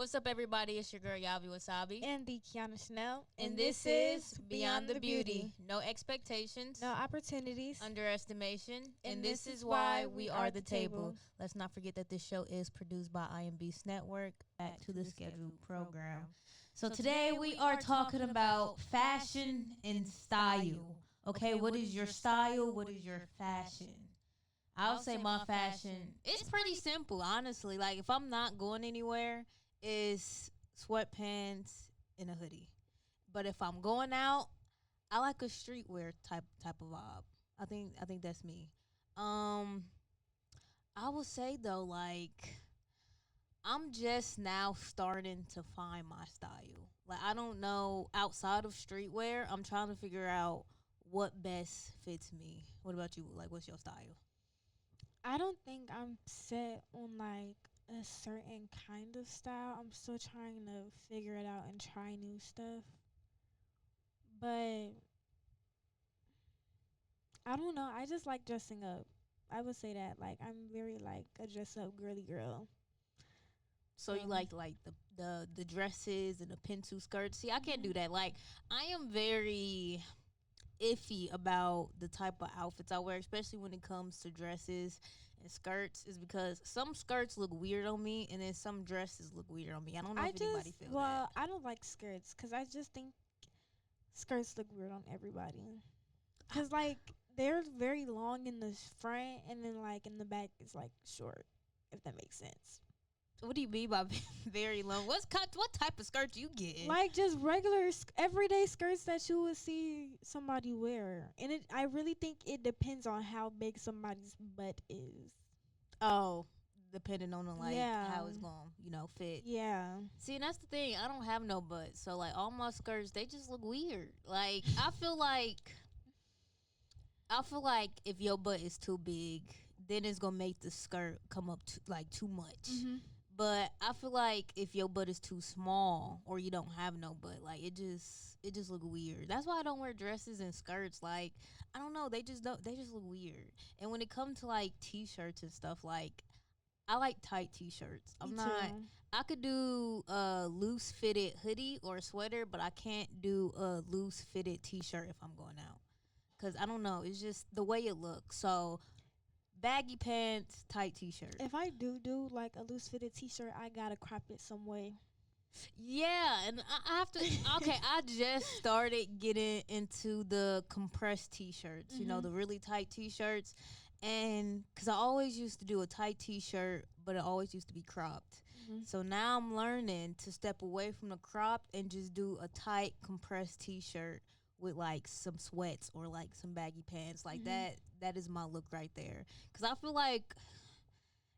What's up, everybody? It's your girl Yavi Wasabi, And the Kyanah. and this is Beyond the Beauty. No expectations, No opportunities. underestimation, and this this is why we are the table. Let's not forget that this show is produced by iambeastnetwork. Back to the scheduled program. So today we are talking about fashion and style. Okay, what is your style? What is your fashion? I'll say my fashion, it's pretty simple, honestly. Like, if I'm not going anywhere, it's sweatpants and a hoodie. But if I'm going out, I like a streetwear type of vibe. I think that's me. Um, I would say though, like, I'm just now starting to find my style. Like, I don't know, outside of streetwear, I'm trying to figure out what best fits me. What about you? Like, what's your style? I don't think I'm set on like a certain kind of style. I'm still trying to figure it out and try new stuff. But I don't know. I just like dressing up. I would say that. Like I'm very like a dress up girly girl. So you like the dresses and the pencil skirts. See, I can't do that. Like, I am very iffy about the type of outfits I wear, especially when it comes to dresses and skirts, is because some skirts look weird on me and then some dresses look weird on me. I don't know if anybody feel that. I don't like skirts because I just think skirts look weird on everybody. Cause like they're very long in the front and then like in the back it's like short. If that makes sense. What do you mean by very long? What type of skirt you getting? Like just regular everyday skirts that you would see somebody wear, and I really think it depends on how big somebody's butt is. Oh, depending on the, like, Yeah. how it's going, fit. Yeah, See, and that's the thing. I don't have no butt, so like all my skirts, they just look weird. Like, I feel like if your butt is too big, then it's gonna make the skirt come up to like too much. But I feel like if your butt is too small or you don't have no butt, like it just look weird. That's why I don't wear dresses and skirts. Like, I don't know, they just look weird. And when it comes to like t-shirts and stuff, like, I like tight t-shirts. me too. I could do a loose fitted hoodie or a sweater, but I can't do a loose fitted t-shirt if I'm going out. Cause I don't know, it's just the way it looks. So baggy pants, tight t-shirt. If I do like a loose fitted t-shirt, I gotta crop it some way. Yeah, and I have to. Okay, I just started getting into the compressed t-shirts. The really tight t-shirts, and because I always used to do a tight t-shirt, but it always used to be cropped. So now I'm learning to step away from the cropped and just do a tight compressed t-shirt with like some sweats or like some baggy pants. Like that is my look right there. Because I feel like,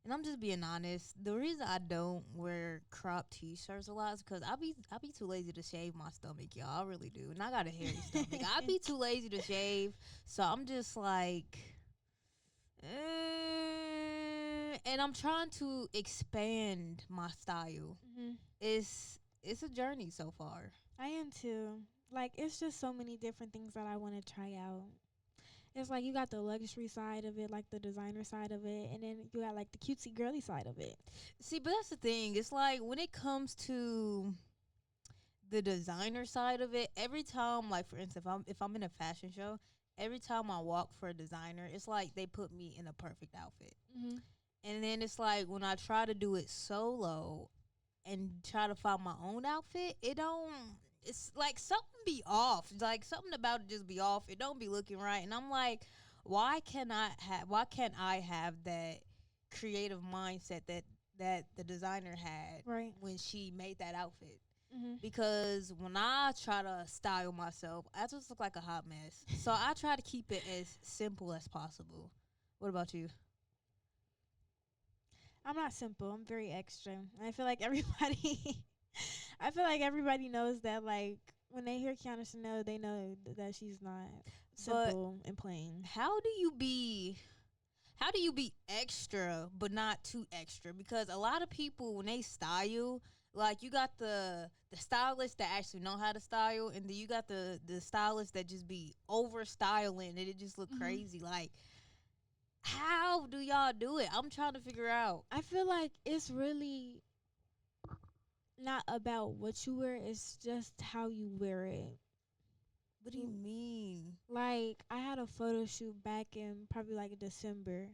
and I'm just being honest, the reason I don't wear cropped t-shirts a lot is because I be too lazy to shave my stomach, y'all. I really do. And I got a hairy stomach. I be too lazy to shave. So I'm just like, and I'm trying to expand my style. It's a journey so far. I am too. Like it's just so many different things that I want to try out. It's like you got the luxury side of it, like the designer side of it, and then you got like the cutesy girly side of it. See, but that's the thing. It's like when it comes to the designer side of it, every time, like, for instance, if I'm in a fashion show, every time I walk for a designer, it's like they put me in a perfect outfit. And then it's like when I try to do it solo and try to find my own outfit, it don't. It's like something be off. Like something about it just be off. It don't be looking right. And I'm like, why can't I have that creative mindset that the designer had Right. when she made that outfit? Because when I try to style myself, I just look like a hot mess. So I try to keep it as simple as possible. What about you? I'm not simple. I'm very extra. I feel like everybody I feel like everybody knows that like when they hear Kyanah, they know that she's not simple and plain. How do you be extra but not too extra? Because a lot of people, when they style, like, you got the stylists that actually know how to style, and then you got the stylists that just be over styling and it just look crazy. Like, how do y'all do it? I'm trying to figure out. I feel like it's really not about what you wear, it's just how you wear it. What do you mean? Like, I had a photo shoot back in probably like December.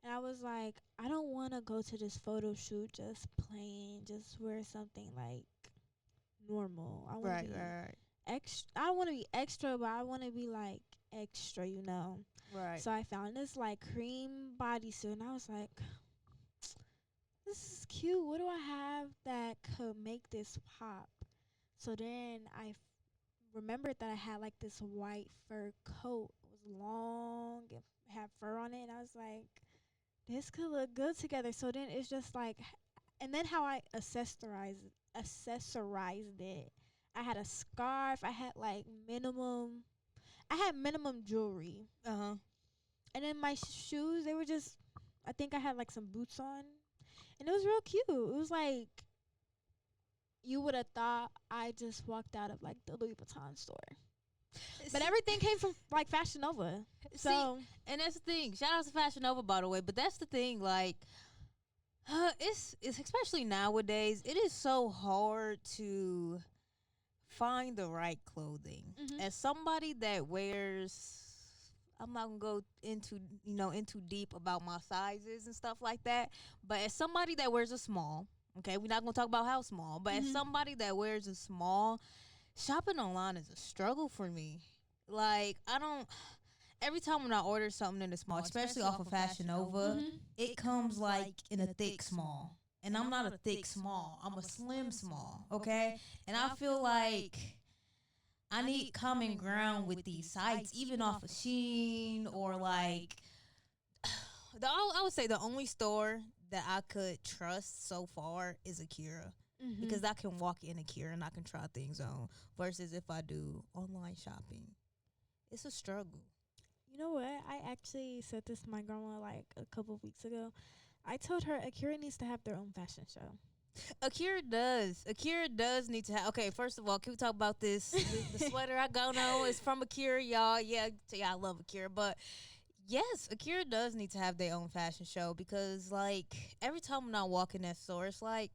And I was like, I don't want to go to this photo shoot just plain, just wear something like normal. I want to Right, be right, extra. I don't want to be extra, but I want to be like extra, you know. right. So I found this like cream bodysuit, and I was like, this is cute. What do I have that could make this pop? So then remembered that I had like this white fur coat. It was long and had fur on it, and I was like, this could look good together. So then it's just like, and then how I accessorized it. I had a scarf. I had like minimum. I had minimum jewelry, Uh-huh. and then my shoes. They were just. I think I had like some boots on, and it was real cute. It was like you would have thought I just walked out of like the Louis Vuitton store. But everything came from like Fashion Nova. So And that's the thing. Shout out to Fashion Nova, by the way. But that's the thing. Like, it's especially nowadays. It is so hard to find the right clothing. As somebody that wears, I'm not gonna go into deep about my sizes and stuff like that. But as somebody that wears a small, okay, we're not gonna talk about how small. But as somebody that wears a small, shopping online is a struggle for me. Like, I don't. Every time when I order something in the small, especially off of Fashion Nova, it comes like in a thick small. And I'm not a thick small. I'm a slim small, okay? And I feel like I need common ground with these sites, even off of Shein or like I would say the only store that I could trust so far is Akira. Because I can walk in Akira and I can try things on. Versus if I do online shopping, it's a struggle. you know what? I actually said this to my grandma like a couple of weeks ago. I told her Akira needs to have their own fashion show. Akira does. Akira does need to have. Okay, first of all, can we talk about this? The sweater I got on is from Akira, y'all. Yeah, I love Akira, but yes, Akira does need to have their own fashion show because, like, every time when I walk in that store, it's like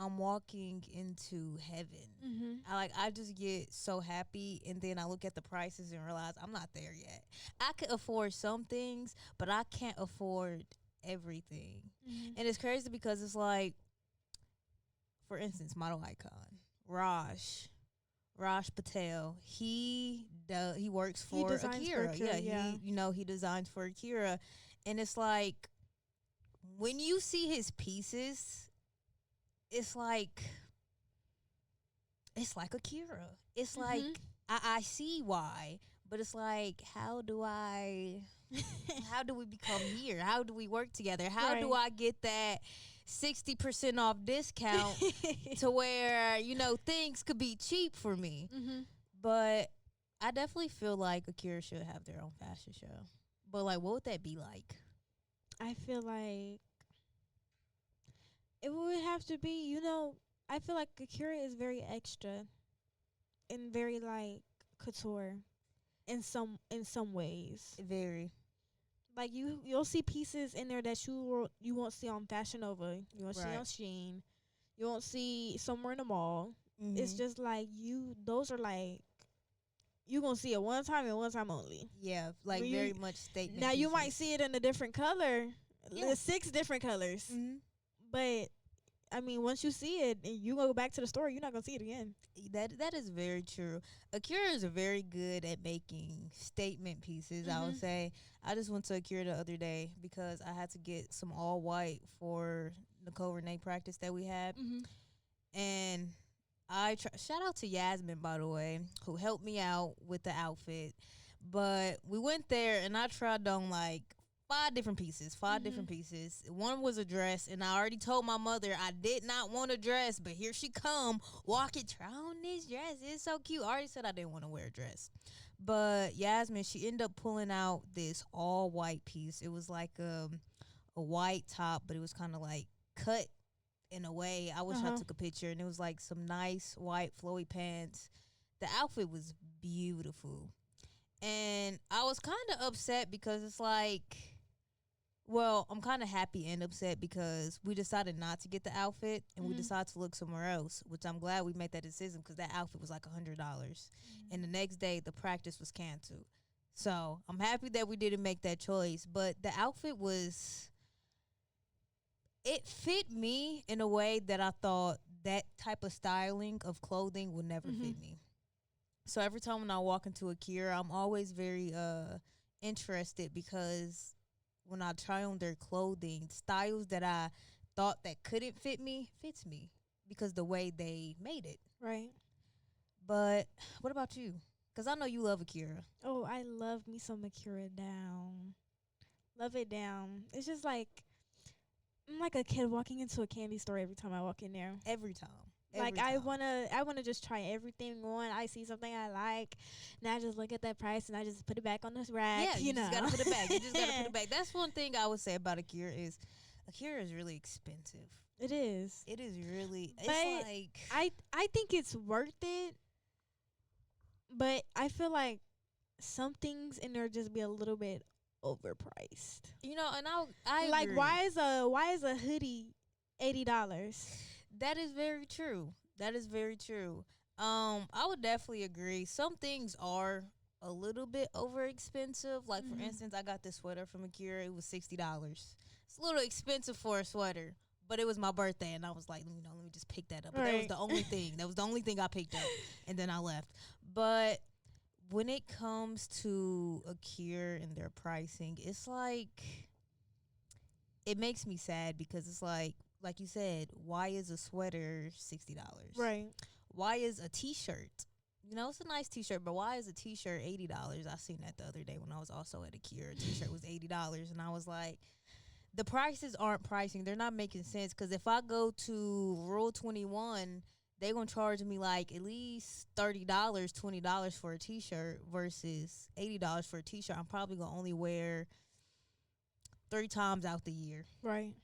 I'm walking into heaven. I just get so happy, and then I look at the prices and realize I'm not there yet. I could afford some things, but I can't afford everything, and it's crazy because it's like, for instance, model icon Raj Patel. He works for designs for Akira. Akira, Yeah, he designs for Akira, and it's like when you see his pieces, it's like Akira. It's like I see why, but it's like how do we become here? How do we work together? How do I get that 60% off discount to where things could be cheap for me? But I definitely feel like Akira should have their own fashion show. But like, what would that be like? I feel like it would have to be, I feel like Akira is very extra and very like couture in some ways. Very. Like you'll see pieces in there that you won't see on Fashion Nova. You won't see on Shein. You won't see somewhere in the mall. It's just like those are like you gonna see it one time and one time only. Yeah, like very much statement Now pieces. you might see it in a different color. Yeah. There's 6 different colors. But I mean, once you see it and you go back to the store, you're not gonna see it again. That is very true. Akira is very good at making statement pieces. I would say. I just went to Akira the other day because I had to get some all white for Nicole Renee practice that we had, and shout out to Yasmin, by the way, who helped me out with the outfit. But we went there and I tried on like 5 different pieces. One was a dress, and I already told my mother I did not want a dress, but here she come, try on this dress. It's so cute. I already said I didn't want to wear a dress. But Yasmin, she ended up pulling out this all white piece. It was like a white top, but it was kind of like cut in a way. I wish I took a picture, and it was like some nice white flowy pants. The outfit was beautiful. And I was kind of upset because it's like, Well, I'm kind of happy and upset because we decided not to get the outfit and we decided to look somewhere else, which I'm glad we made that decision because that outfit was like $100. And the next day, the practice was canceled. So I'm happy that we didn't make that choice. But the outfit it fit me in a way that I thought that type of styling of clothing would never fit me. So every time when I walk into a Kira, I'm always very interested because when I try on their clothing, styles that I thought that couldn't fit me fits me because the way they made it. Right. But what about you? Because I know you love Akira. Oh, I love me some Akira down. Love it down. It's just like I'm like a kid walking into a candy store every time I walk in there. Every time. Like I wanna just try everything on. I see something I like, and I just look at that price and I just put it back on this rack. Yeah, you know. just gotta put it back. You just gotta put it back. That's one thing I would say about Akira is really expensive. It is. It is really. But it's like I think it's worth it. But I feel like some things in there just be a little bit overpriced. You know, and I like agree. why is a hoodie $80? That is very true. That is very true. I would definitely agree. Some things are a little bit over expensive. Like for instance, I got this sweater from Akira. It was $60. It's a little expensive for a sweater, but it was my birthday, and I was like, let me just pick that up. But that was the only thing. That was the only thing I picked up, and then I left. But when it comes to Akira and their pricing, it's like it makes me sad because it's like you said, why is a sweater $60? Right. Why is a T-shirt? You know, it's a nice T-shirt, but why is a T-shirt $80? I seen that the other day when I was also at Akira. A T-shirt was $80, and I was like, the prices aren't pricing. They're not making sense because if I go to Rule 21, they're going to charge me like at least $30, $20 for a T-shirt versus $80 for a T-shirt. I'm probably going to only wear 3 times out the year. Right.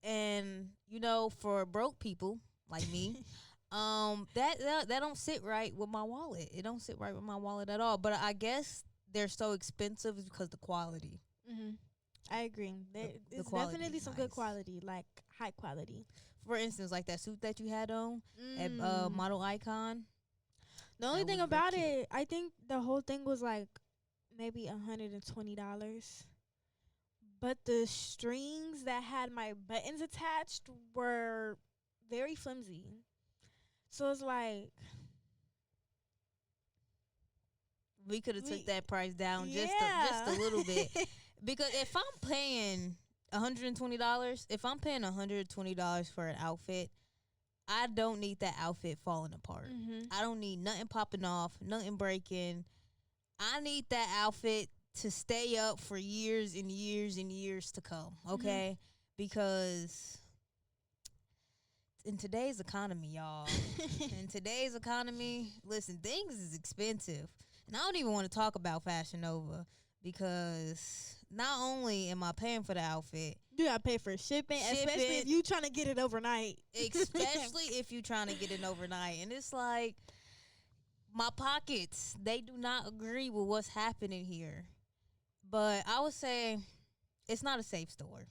And, you know, for broke people like me, that don't sit right with my wallet. It don't sit right with my wallet at all. But I guess they're so expensive because the quality. I agree. It's definitely some good quality, like high quality. For instance, like that suit that you had on at Model Icon. The only thing about it, I think the whole thing was like maybe $120. But the strings that had my buttons attached were very flimsy. So it's like we could have took that price down just a little bit. Because if I'm paying $120 for an outfit, I don't need that outfit falling apart. I don't need nothing popping off, nothing breaking. I need that outfit to stay up for years and years and years to come, okay? Because in today's economy, y'all, listen, things is expensive. And I don't even want to talk about Fashion Nova because not only am I paying for the outfit, you gotta pay for shipping, especially if you trying to get it overnight. Especially if you trying to get it overnight. And it's like, my pockets, they do not agree with what's happening here. But I would say it's not a safe store.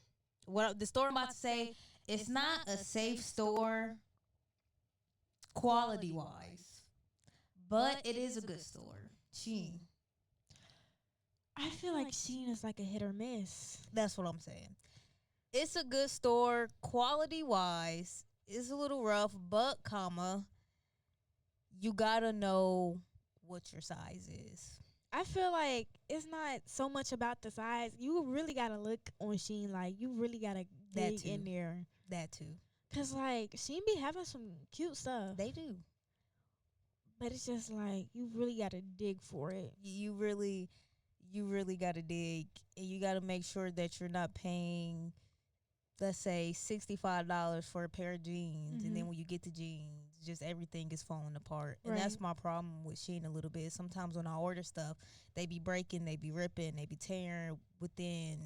The store I'm about to say, it's not a safe store quality-wise. But it is a good store. Shein. I feel like Shein is like a hit or miss. That's what I'm saying. It's a good store quality-wise. It's a little rough, but, you gotta know what your size is. I feel like it's not so much about the size. You really gotta look on Shein. Like, you really gotta dig in there. That too. Cause like Shein be having some cute stuff. They do. But it's just like you really gotta dig for it. You really gotta dig, and you gotta make sure that you're not paying, let's say, $65 for a pair of jeans, and then when you get the jeans, just everything is falling apart. And that's my problem with Shein a little bit. Sometimes when I order stuff, they be breaking, they be ripping, they be tearing within,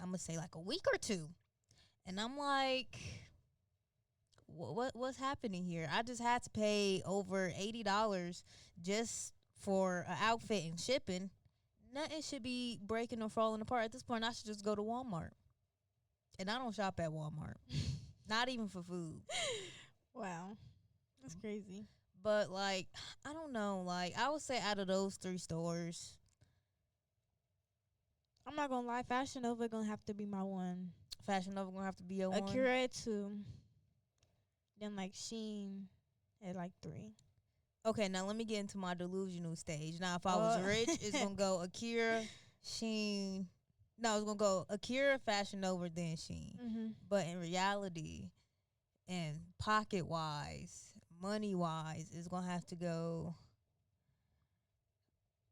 I'm gonna say, like a week or two. And I'm like, what's happening here? I just had to pay over $80 just for an outfit and shipping. Nothing should be breaking or falling apart. At this point, I should just go to Walmart. And I don't shop at Walmart. Not even for food. Wow. That's crazy. But, like, I don't know. Like, I would say out of those 3 stores, I'm not gonna lie, Fashion Nova gonna have to be my one. Fashion Nova gonna have to be your one. Akira at 2. Then like Shein at like 3. Okay, now let me get into my delusional stage. Now, if I was rich, it's gonna go Akira, Shein. No, it's gonna go Akira, Fashion Nova, then Shein. Mm-hmm. But in reality, and pocket wise, money wise, it's gonna have to go.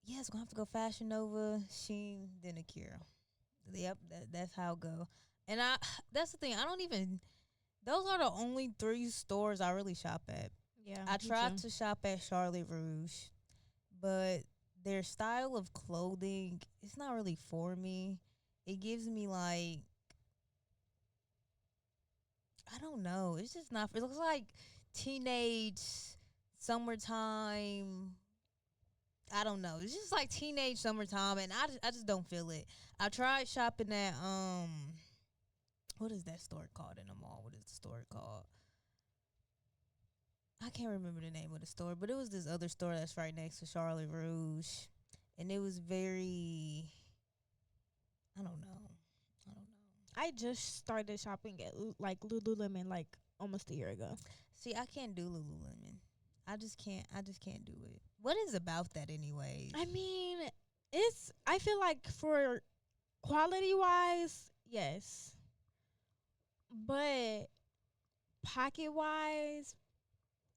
Yeah, it's gonna have to go Fashion Nova, Shein, then Akira. Yep, that's how it go. And that's the thing. I don't even. Those are the only 3 stores I really shop at. Yeah, I tried to shop at Charlotte Rouge, but their style of clothing, it's not really for me. It gives me like, I don't know. It's just not. It looks like teenage summertime. I don't know. It's just like teenage summertime, and I just don't feel it. I tried shopping at what is that store called in the mall? What is the store called? I can't remember the name of the store, but it was this other store that's right next to Charlotte Rouge, and it was very. I don't know. I just started shopping at like Lululemon like almost a year ago. See, I can't do Lululemon. I just can't do it. What is about that anyways? I mean, I feel like for quality wise, yes. But pocket wise,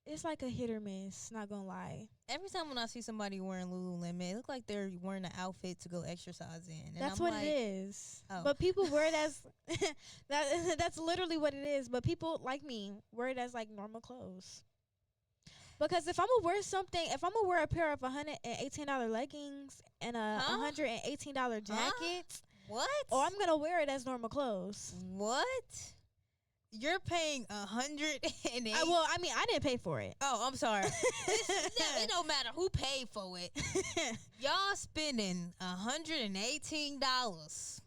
it's like a hit or miss, not gonna lie. Every time when I see somebody wearing Lululemon, it look like they're wearing an outfit to go exercise in. And That's I'm what like, it is. Oh. But people wear it as that's literally what it is. But people like me wear it as like normal clothes. Because if I'm gonna wear a pair of $118 leggings and a $118 jacket, what? or I'm gonna wear it as normal clothes. What? You're paying $108. Well, I mean, I didn't pay for it. Oh, I'm sorry. It don't matter who paid for it. Y'all spending $118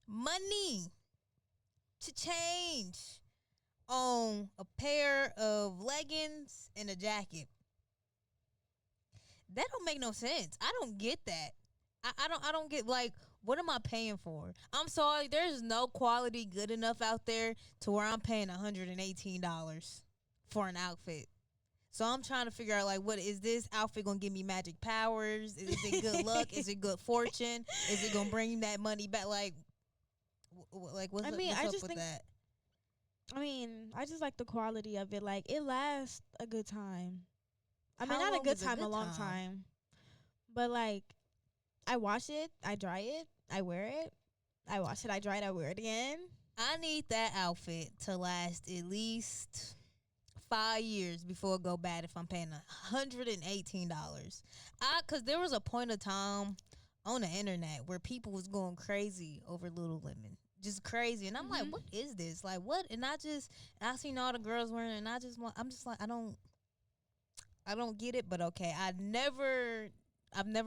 money to change on a pair of leggings and a jacket. That don't make no sense. I don't get that. I don't get, like, what am I paying for? I'm sorry, there's no quality good enough out there to where I'm paying $118 for an outfit. So I'm trying to figure out, like, what is this outfit gonna give me magic powers? Is it good luck? Is it good fortune? Is it gonna bring that money back? Like what's up with that? I mean, I just like the quality of it. Like, it lasts a good time. I mean, How not a long good is time, a long time. But, like, I wash it, I dry it, I wear it. I wash it, I dry it, I wear it again. I need that outfit to last at least 5 years before it go bad if I'm paying $118. Cause there was a point of time on the internet where people was going crazy over Lululemon. Just crazy. And I'm like, what is this? Like, what? And I seen all the girls wearing it, and I'm just like, I don't get it, but okay. I've never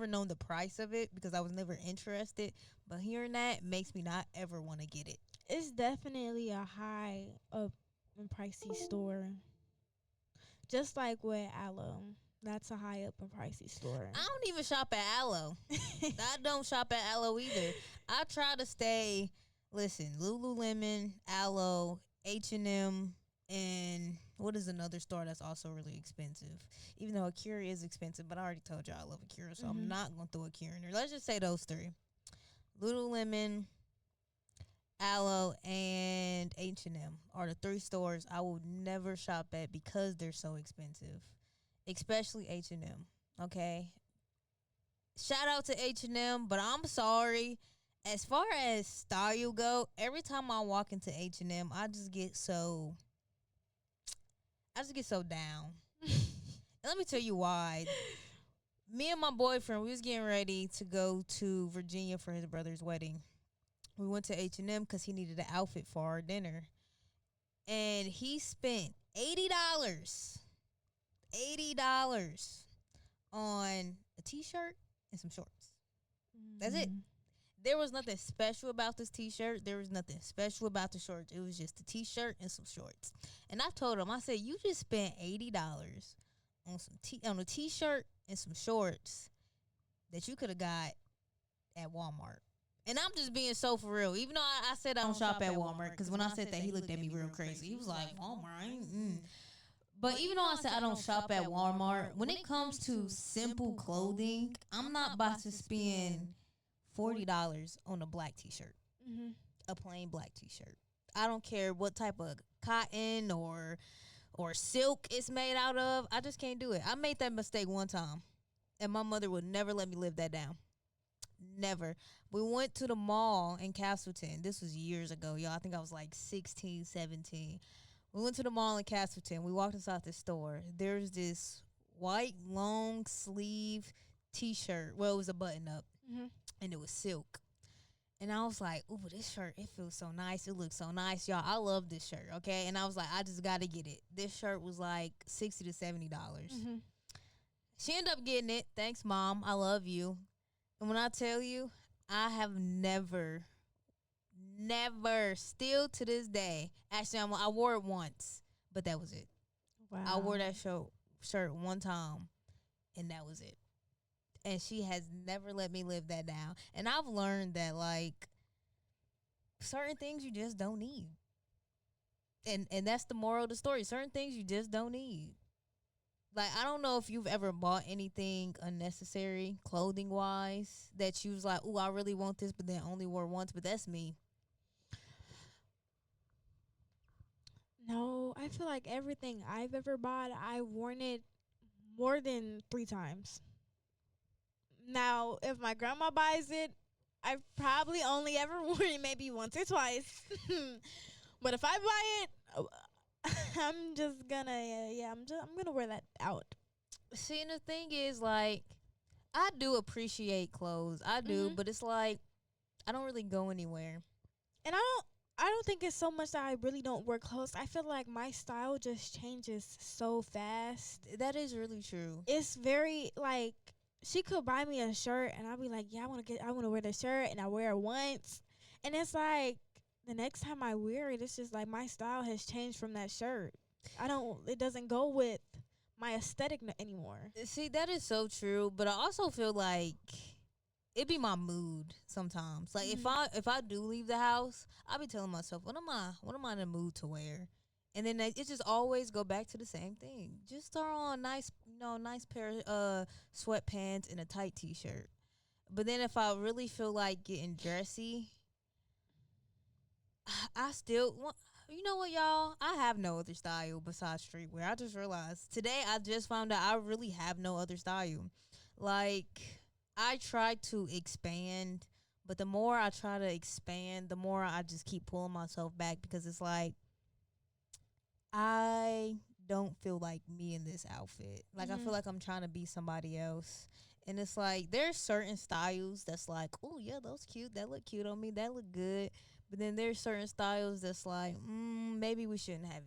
known the price of it because I was never interested. But hearing that makes me not ever want to get it. It's definitely a high up and pricey store. Just like with Aloe. That's a high up and pricey store. I don't even shop at Aloe. I don't shop at Aloe either. I try to stay, listen, Lululemon, Aloe, H&M, and what is another store that's also really expensive? Even though Akira is expensive, but I already told you I love Akira, so I'm not going to throw Akira in there. Let's just say those 3. Lululemon, Aloe, and H&M are the 3 stores I will never shop at because they're so expensive, especially H&M, okay? Shout out to H&M, but I'm sorry. As far as style go, every time I walk into H&M, I just get so down. And let me tell you why. Me and my boyfriend, we was getting ready to go to Virginia for his brother's wedding. We went to H&M because he needed an outfit for our dinner. And he spent $80 on a T-shirt and some shorts. That's it. there was nothing special about this t-shirt. There was nothing special about the shorts. It was just a t-shirt and some shorts. And I told him, I said, you just spent $80 on a t-shirt and some shorts that you could have got at Walmart. And I'm just being so for real. Even though I said I don't shop at Walmart, because when I said that, he looked at me real crazy. He was like, Walmart, I ain't. But even though I said I don't shop at Walmart, when it comes to simple clothing, I'm not about to spend $40 on a black t-shirt, a plain black t-shirt. I don't care what type of cotton or silk it's made out of. I just can't do it. I made that mistake one time, and my mother would never let me live that down. Never. We went to the mall in Castleton. This was years ago, y'all. I think I was like 16, 17. We went to the mall in Castleton. We walked inside the store. There's this white long sleeve t-shirt. Well, it was a button up, and it was silk. And I was like, ooh, this shirt, it feels so nice. It looks so nice, y'all. I love this shirt, okay? And I was like, I just got to get it. This shirt was like $60 to $70. She ended up getting it. Thanks, Mom. I love you. And when I tell you, I have never, still to this day, actually, I wore it once, but that was it. Wow. I wore that shirt one time, and that was it. And she has never let me live that down. And I've learned that, like, certain things you just don't need. And that's the moral of the story. Certain things you just don't need. Like, I don't know if you've ever bought anything unnecessary, clothing-wise, that you was like, ooh, I really want this, but then only wore once. But that's me. No, I feel like everything I've ever bought, I've worn it more than 3 times. Now, if my grandma buys it, I've probably only ever worn it maybe once or twice. But if I buy it, I'm just gonna, I'm gonna wear that out. See, and the thing is, like, I do appreciate clothes. I do, but it's like, I don't really go anywhere. And I don't think it's so much that I really don't wear clothes. I feel like my style just changes so fast. That is really true. It's very, like, she could buy me a shirt and I'll be like, yeah, I want to wear the shirt, and I wear it once. And it's like, the next time I wear it, it's just like my style has changed from that shirt. It doesn't go with my aesthetic anymore. See, that is so true, but I also feel like it be my mood sometimes. Like, if I do leave the house, I'll be telling myself, what am I in the mood to wear? And then it just always go back to the same thing. Just throw on nice pair of sweatpants and a tight t-shirt. But then if I really feel like getting dressy, I still want, you know what, y'all? I have no other style besides streetwear. I just realized today, I just found out I really have no other style. Like, I try to expand, but the more I try to expand, the more I just keep pulling myself back, because it's like, I don't feel like me in this outfit. Like, I feel like I'm trying to be somebody else. And it's like, there's certain styles that's like, oh, yeah, those cute. That look cute on me. That look good. But then there's certain styles that's like, maybe we shouldn't have,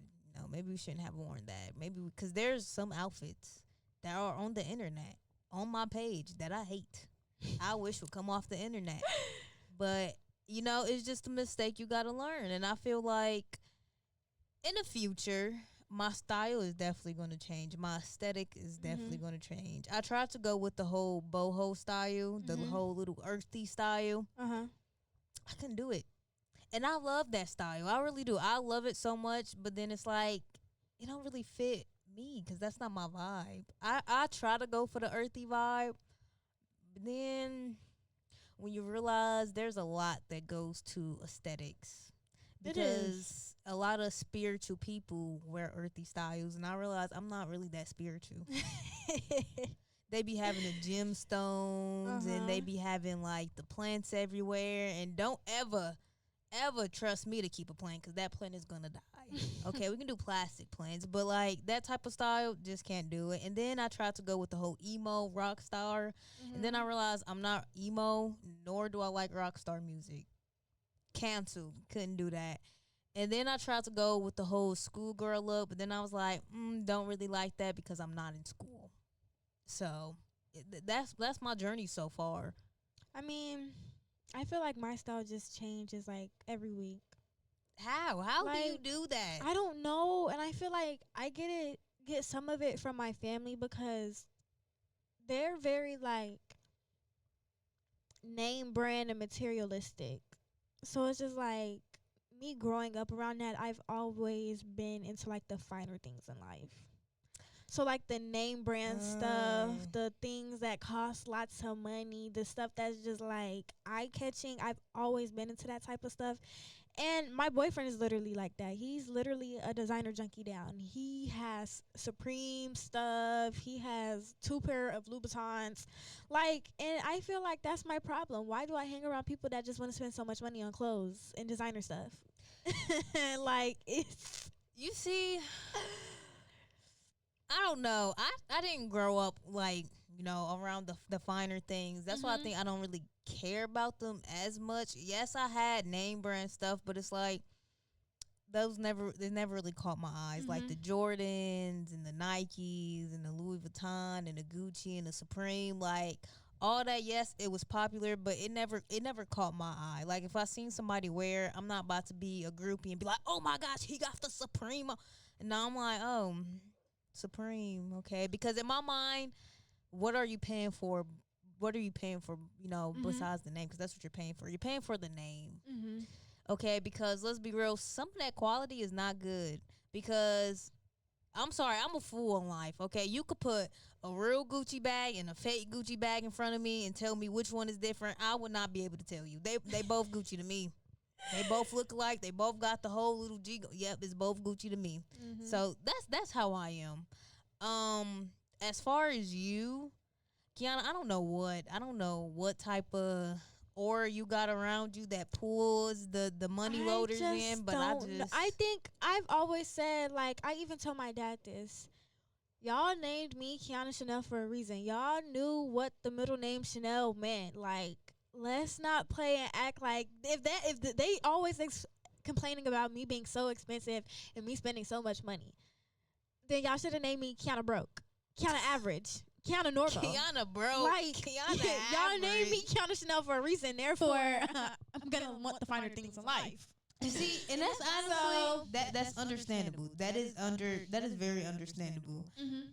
worn that. Maybe, because there's some outfits that are on the internet, on my page, that I hate. I wish would come off the internet. But, it's just a mistake you got to learn. And I feel like in the future, my style is definitely going to change. My aesthetic is definitely going to change. I tried to go with the whole boho style, the whole little earthy style. I couldn't do it. And I love that style. I really do. I love it so much. But then it's like, it don't really fit me, because that's not my vibe. I try to go for the earthy vibe. But then when you realize there's a lot that goes to aesthetics. Because a lot of spiritual people wear earthy styles, and I realize I'm not really that spiritual. They be having the gemstones, and they be having, like, the plants everywhere. And don't ever trust me to keep a plant, because that plant is going to die. Okay, we can do plastic plants, but, like, that type of style, just can't do it. And then I tried to go with the whole emo rock star, and then I realized I'm not emo, nor do I like rock star music. Canceled. Couldn't do that. And then I tried to go with the whole schoolgirl look, but then I was like, don't really like that, because I'm not in school. So that's my journey so far. I mean, I feel like my style just changes like every week. How do you Like do that? I don't know, and I feel like I get some of it from my family because they're very like name brand and materialistic. So it's just like me growing up around that, I've always been into like the finer things in life. So like the name brand stuff, Mm. the things that cost lots of money, the stuff that's just like eye catching. I've always been into that type of stuff. And my boyfriend is literally like that. He's literally a designer junkie down. He has Supreme stuff. He has 2 pair of Louboutins. Like, and I feel like that's my problem. Why do I hang around people that just want to spend so much money on clothes and designer stuff? Like, it's You see, I don't know. I didn't grow up like, around the finer things. That's why I think I don't really care about them as much. Yes, I had name brand stuff, but it's like they never really caught my eyes. Like the Jordans and the Nikes and the Louis Vuitton and the Gucci and the Supreme, like all that. Yes, it was popular, but it never caught my eye. Like if I seen somebody wear it, I'm not about to be a groupie and be like, oh my gosh, he got the Supreme. And now I'm like, oh, Supreme, okay? Because in my mind, what are you paying for? What are you paying for, besides the name? Because that's what you're paying for. You're paying for the name, okay? Because let's be real, some of that quality is not good. Because I'm sorry, I'm a fool in life, okay? You could put a real Gucci bag and a fake Gucci bag in front of me and tell me which one is different. I would not be able to tell you. They both Gucci to me. They both look alike. They both got the whole little G. Yep, it's both Gucci to me. So that's how I am. As far as you, Kyanah, I don't know what type of aura you got around you that pulls the money loaders in, but I think I've always said, like, I even told my dad this. Y'all named me Kyanah Chanel for a reason. Y'all knew what the middle name Chanel meant. Like, let's not play and act like they always complaining about me being so expensive and me spending so much money. Then y'all should have named me Kyanah Broke, Kyanah Average, Kyanah Normal. Kyanah Broke, Like, Kyanah y'all named me Average. Kyanah Chanel for a reason. Therefore, I'm gonna want the finer things in life. See, and that's honestly that's understandable. That is very understandable.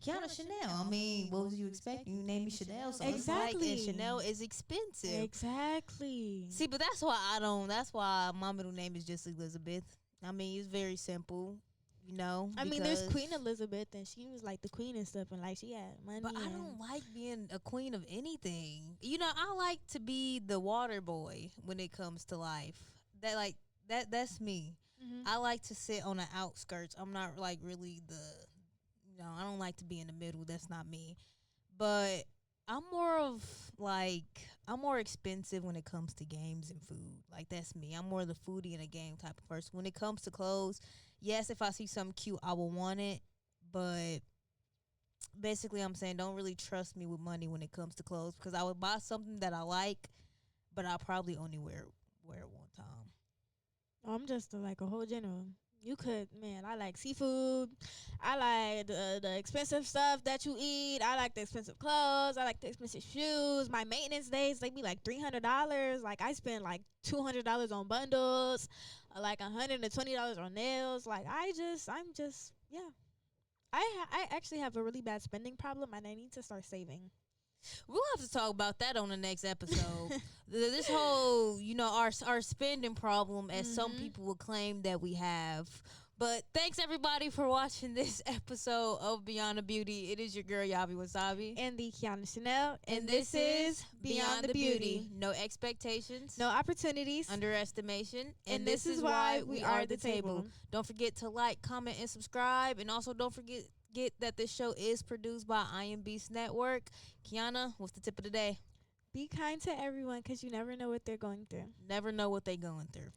Kyanah Chanel. I mean, what was you expecting? You named me Chanel, so it's like, and Exactly. Chanel is expensive. Exactly. See, but that's why I don't. That's why my middle name is just Elizabeth. I mean, it's very simple, I mean, there's because- Queen Elizabeth, and she was like the queen and stuff, and like she had money. But I and don't like being a queen of anything. I like to be the water boy when it comes to life. That's me. I like to sit on the outskirts. I'm not like really I don't like to be in the middle. That's not me. But I'm more expensive when it comes to games and food. Like that's me. I'm more the foodie and a game type of person. When it comes to clothes, yes, if I see something cute, I will want it. But basically, I'm saying don't really trust me with money when it comes to clothes, because I would buy something that I like, but I'll probably only wear it one time. I'm just like a whole general. You could, man. I like seafood. I like the expensive stuff that you eat. I like the expensive clothes. I like the expensive shoes. My maintenance days, they be like $300. Like I spend like $200 on bundles, like $120 on nails. Like I'm just yeah. I actually have a really bad spending problem, and I need to start saving. We'll have to talk about that on the next episode. This whole, our spending problem, as some people will claim that we have. But thanks everybody for watching this episode of Beyond the Beauty. It is your girl Yavi Wasabi, And the Kyanah Chanel, and this is Beyond the Beauty. No expectations, No opportunities. underestimation, And this is why we are the table. Don't forget to like, comment, and subscribe, and also don't forget that this show is produced by iambeastnetwork. Kyanah, what's the tip of the day? Be kind to everyone, because you never know what they're going through. Never know what they going through.